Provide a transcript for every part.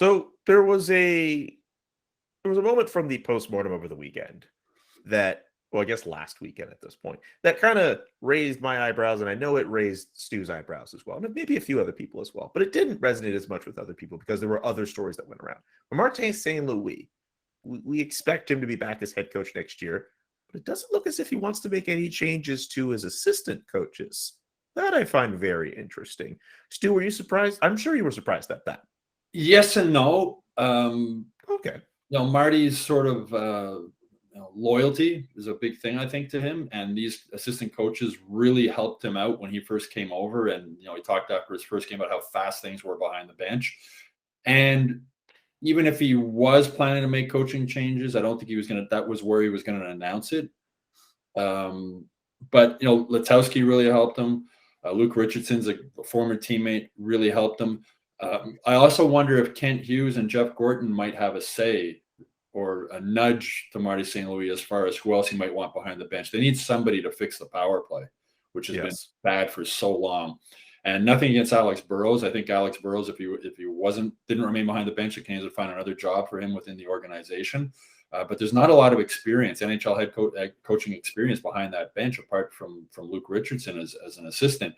So there was a moment from the postmortem over the weekend that, well, I guess last weekend at this point, that kind of raised my eyebrows, and I know it raised Stu's eyebrows as well, and maybe a few other people as well, but it didn't resonate as much with other people because there were other stories that went around. But Martin St. Louis, we expect him to be back as head coach next year, but it doesn't look as if he wants to make any changes to his assistant coaches. That I find very interesting. Stu, were you surprised? I'm sure you were surprised at that. Yes and no. Okay. Marty's sort of loyalty is a big thing, I think, to him. And these assistant coaches really helped him out when he first came over. And, he talked after his first game about how fast things were behind the bench. And even if he was planning to make coaching changes, I don't think that was where he was going to announce it. But, Letowski really helped him. Luke Richardson's a former teammate, really helped him. I also wonder if Kent Hughes and Jeff Gorton might have a say or a nudge to Marty St. Louis as far as who else he might want behind the bench. They need somebody to fix the power play, which has been bad for so long. And nothing against Alex Burrows. I think Alex Burrows, if he didn't remain behind the bench, the Canadiens would find another job for him within the organization. But there's not a lot of experience, NHL head coaching experience behind that bench, apart from Luke Richardson as an assistant.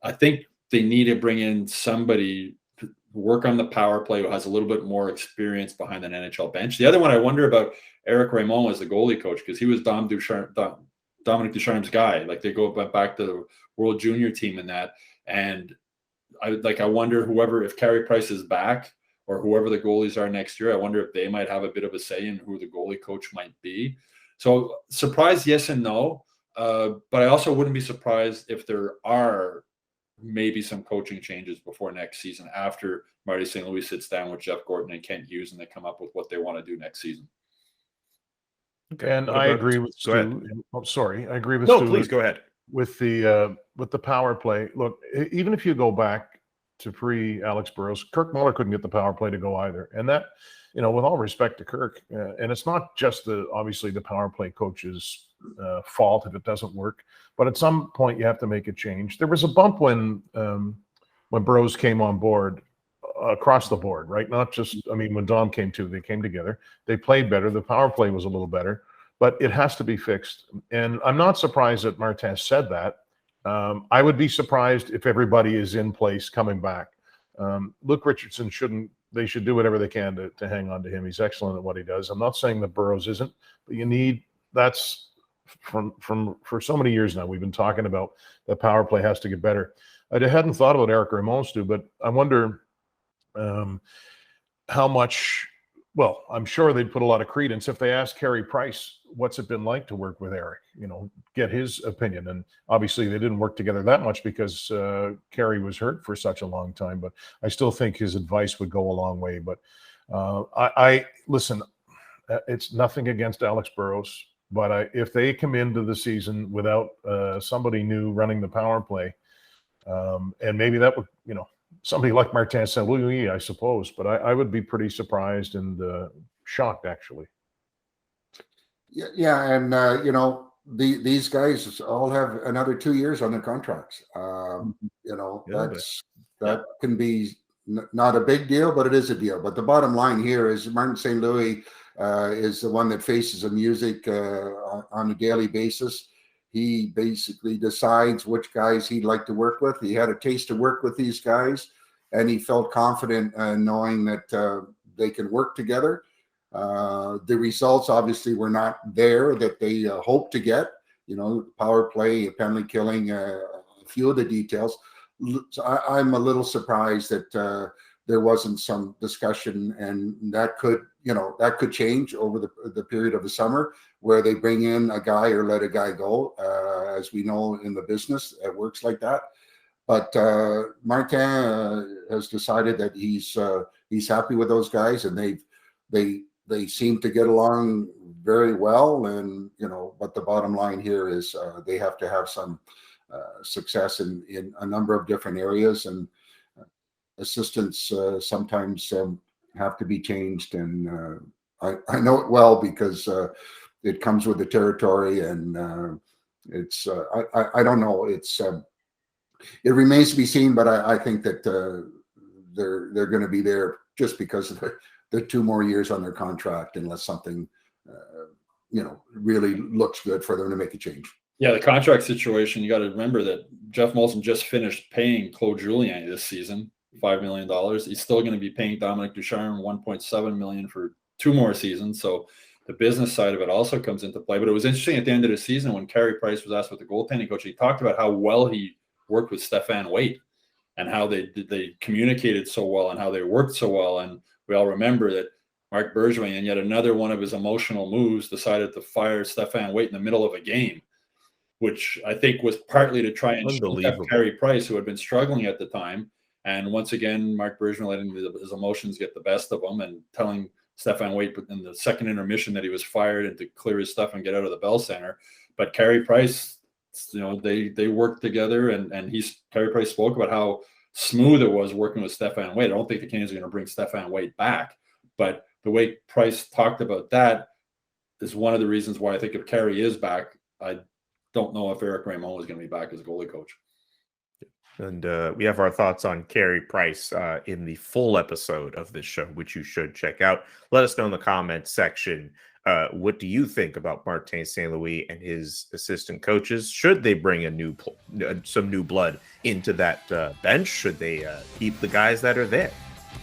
I think they need to bring in somebody to work on the power play who has a little bit more experience behind an NHL bench. The other one I wonder about, Eric Raymond as the goalie coach, because he was Dominic Ducharme's guy. Like, they go back to the World Junior team in that. And I wonder if Carey Price is back, or whoever the goalies are next year, I wonder if they might have a bit of a say in who the goalie coach might be. So surprised, yes and no. But I also wouldn't be surprised if there are maybe some coaching changes before next season, after Marty St. Louis sits down with Jeff Gorton and Kent Hughes and they come up with what they want to do next season. Okay. And I agree with Stu. Oh, sorry. I agree with Stu. No, please go ahead. With the power play. Look, even if you go back to pre-Alex Burrows, Kirk Muller couldn't get the power play to go either. And that, with all respect to Kirk, and it's not just obviously the power play coach's fault if it doesn't work, but at some point you have to make a change. There was a bump when Burrows came on board, across the board, right? Not just, when Dom came too, they came together. They played better. The power play was a little better, but it has to be fixed. And I'm not surprised that Martin said that. I would be surprised if everybody is in place coming back. Luke Richardson they should do whatever they can to hang on to him. He's excellent at what he does. I'm not saying that Burrows isn't, but that's for so many years now, we've been talking about the power play has to get better. I hadn't thought about Eric Raymond, Stu, but I wonder how much. Well, I'm sure they'd put a lot of credence if they asked Carey Price, what's it been like to work with Eric, get his opinion. And obviously they didn't work together that much because Carey was hurt for such a long time, but I still think his advice would go a long way. But I listen, it's nothing against Alex Burrows, but if they come into the season without somebody new running the power play, and maybe that would, somebody like Martin St. Louis, I suppose, but I would be pretty surprised and shocked, actually. Yeah, and these guys all have another 2 years on their contracts. That can be not a big deal, but it is a deal. But the bottom line here is Martin St. Louis is the one that faces the music on a daily basis. He basically decides which guys he'd like to work with. He had a taste to work with these guys, and he felt confident knowing that they can work together. The results obviously were not there that they hoped to get. Power play, penalty killing, a few of the details. So I'm a little surprised that there wasn't some discussion, and that could change over the period of the summer, where they bring in a guy or let a guy go. As we know in the business, it works like that. But Martin has decided that he's happy with those guys, and they seem to get along very well. And but the bottom line here is they have to have some success in a number of different areas, and assistants sometimes have to be changed. And I know it well because it comes with the territory, and it's I don't know. It remains to be seen, but I think that they're going to be there just because of the 2 more years on their contract, unless something, really looks good for them to make a change. Yeah, the contract situation, you got to remember that Jeff Molson just finished paying Claude Julien this season $5 million. He's still going to be paying Dominic Ducharme $1.7 million for 2 more seasons. So the business side of it also comes into play. But it was interesting at the end of the season when Carey Price was asked with the goaltending coach, he talked about how well he worked with Stéphane Waite and how they communicated so well and how they worked so well. And we all remember that Marc Bergevin, and yet another one of his emotional moves, decided to fire Stéphane Waite in the middle of a game, which I think was partly to try and shut Carey Price, who had been struggling at the time. And once again, Marc Bergevin letting his emotions get the best of him and telling Stéphane Waite in the second intermission that he was fired and to clear his stuff and get out of the Bell Center. But Carey Price, they worked together, and Carey Price spoke about how smooth it was working with Stéphane Waite. I don't think the Canadiens are going to bring Stéphane Waite back, but the way Price talked about that is one of the reasons why I think if Carey is back, I don't know if Eric Raymond is going to be back as goalie coach. And we have our thoughts on Carey Price in the full episode of this show, which you should check out. Let us know in the comments section. What do you think about Martin St. Louis and his assistant coaches? Should they bring some new blood into that bench? Should they keep the guys that are there?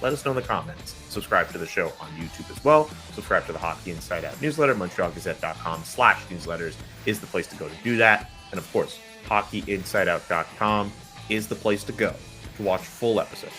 Let us know in the comments. Subscribe to the show on YouTube as well. Subscribe to the Hockey Inside Out newsletter. MontrealGazette.com/newsletters is the place to go to do that. And of course, HockeyInsideOut.com is the place to go to watch full episodes.